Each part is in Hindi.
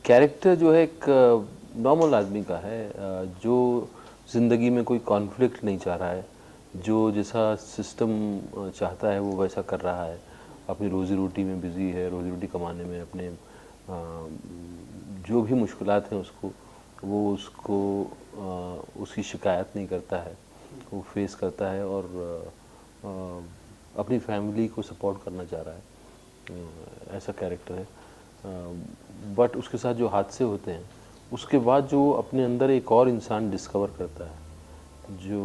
कैरेक्टर जो है एक नॉर्मल आदमी का है, जो ज़िंदगी में कोई कॉन्फ्लिक्ट नहीं चाह रहा है, जो जैसा सिस्टम चाहता है वो वैसा कर रहा है, अपनी रोज़ी रोटी में बिज़ी है, रोज़ी रोटी कमाने में अपने जो भी मुश्किलात हैं उसको वो उसको उसकी शिकायत नहीं करता है, वो फेस करता है और अपनी फैमिली को सपोर्ट करना चाह रहा है। ऐसा कैरेक्टर है। बट उसके साथ जो हादसे होते हैं उसके बाद जो अपने अंदर एक और इंसान डिस्कवर करता है, जो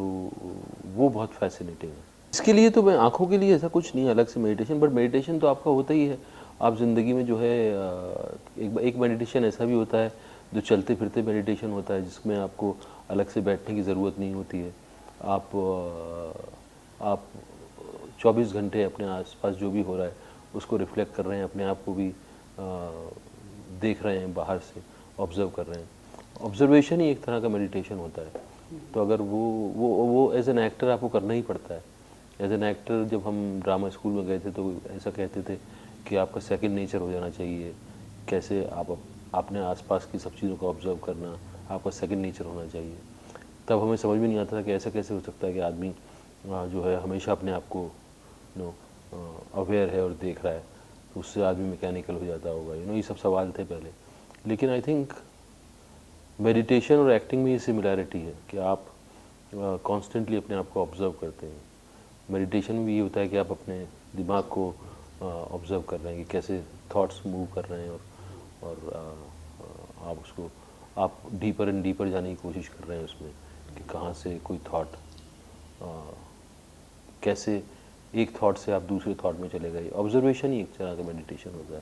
वो बहुत फैसिनेटिंग है। इसके लिए तो मैं आँखों के लिए ऐसा कुछ नहीं है अलग से मेडिटेशन, बट मेडिटेशन तो आपका होता ही है। आप ज़िंदगी में जो है एक मेडिटेशन ऐसा भी होता है जो चलते फिरते मेडिटेशन होता है, जिसमें आपको अलग से बैठने की ज़रूरत नहीं होती है। आप 24 घंटे अपने आसपास जो भी हो रहा है उसको रिफ्लेक्ट कर रहे हैं, अपने आप को भी देख रहे हैं, बाहर से ऑब्ज़र्व कर रहे हैं। ऑब्ज़र्वेशन ही एक तरह का मेडिटेशन होता है। तो अगर वो एज एन एक्टर आपको करना ही पड़ता है। एज एन एक्टर जब हम ड्रामा स्कूल में गए थे तो ऐसा कहते थे कि आपका सेकंड नेचर हो जाना चाहिए। कैसे आप अपने आसपास की सब चीज़ों को ऑब्ज़र्व करना आपका सेकंड नेचर होना चाहिए। तब हमें समझ में नहीं आता था कि ऐसा कैसे हो सकता है कि आदमी जो है हमेशा अपने आप को नो अवेयर है और देख रहा है, तो उससे आदमी मैकेनिकल हो जाता होगा, ये सब सवाल थे पहले। लेकिन आई थिंक मेडिटेशन और एक्टिंग में ये सिमिलैरिटी है कि आप कॉन्स्टेंटली अपने आप को ऑब्ज़र्व करते हैं। मेडिटेशन में भी ये होता है कि आप अपने दिमाग को ऑब्ज़र्व कर रहे हैं कि कैसे थॉट्स मूव कर रहे हैं, और आप उसको आप डीपर एंड डीपर जाने की कोशिश कर रहे हैं उसमें कि कहाँ से कोई थॉट कैसे एक थॉट से आप दूसरे थॉट में चले गए। ऑब्जर्वेशन ही एक तरह का मेडिटेशन होता है।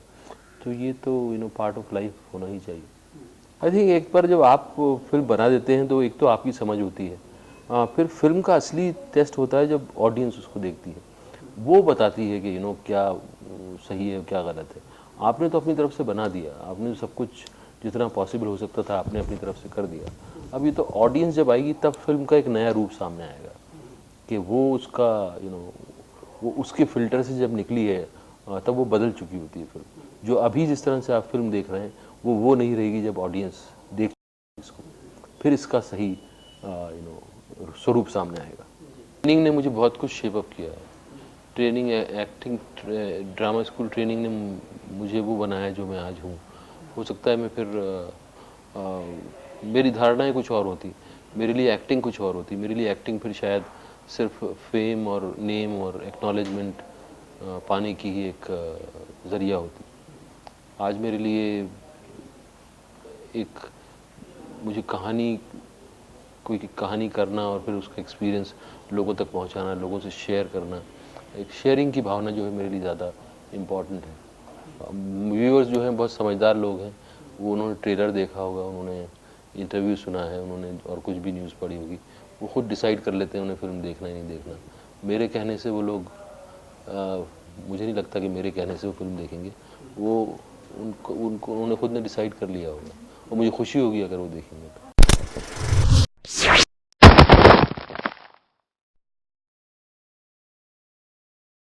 तो ये तो पार्ट ऑफ लाइफ होना ही चाहिए। आई थिंक एक बार जब आप फिल्म बना देते हैं तो एक तो आपकी समझ होती है, फिर फिल्म का असली टेस्ट होता है जब ऑडियंस उसको देखती है। वो बताती है कि क्या सही है क्या गलत है। आपने तो अपनी तरफ से बना दिया, आपने सब कुछ जितना पॉसिबल हो सकता था आपने अपनी तरफ से कर दिया। अब ये तो ऑडियंस जब आएगी तब फिल्म का एक नया रूप सामने आएगा कि वो उसका वो उसके फ़िल्टर से जब निकली है, तब वो बदल चुकी होती है फिल्म। जो अभी जिस तरह से आप फिल्म देख रहे हैं वो नहीं रहेगी जब ऑडियंस देख इसको, फिर इसका सही स्वरूप सामने आएगा। ट्रेनिंग ने मुझे बहुत कुछ शेप अप किया है। Training acting drama school training ने मुझे वो बनाया जो मैं आज हूँ। हो सकता है मैं फिर मेरी धारणाएं कुछ और होती, मेरे लिए एक्टिंग कुछ और होती। मेरे लिए एक्टिंग फिर शायद सिर्फ फेम और नेम और एक्नॉलेजमेंट पाने की ही एक ज़रिया होती। आज मेरे लिए एक मुझे कोई कहानी करना और फिर उसका एक्सपीरियंस लोगों तक पहुंचाना, लोगों से शेयर करना, एक शेयरिंग की भावना जो है मेरे लिए ज़्यादा इम्पॉर्टेंट है। व्यूअर्स जो हैं बहुत समझदार लोग हैं, वो उन्होंने ट्रेलर देखा होगा, उन्होंने इंटरव्यू सुना है, उन्होंने और कुछ भी न्यूज़ पढ़ी होगी, वो खुद डिसाइड कर लेते हैं उन्हें फिल्म देखना ही नहीं देखना। मेरे कहने से वो लोग मुझे नहीं लगता कि मेरे कहने से वो फिल्म देखेंगे। वो उनको उनको उन्होंने खुद ने डिसाइड कर लिया होगा और मुझे खुशी होगी अगर वो देखेंगे।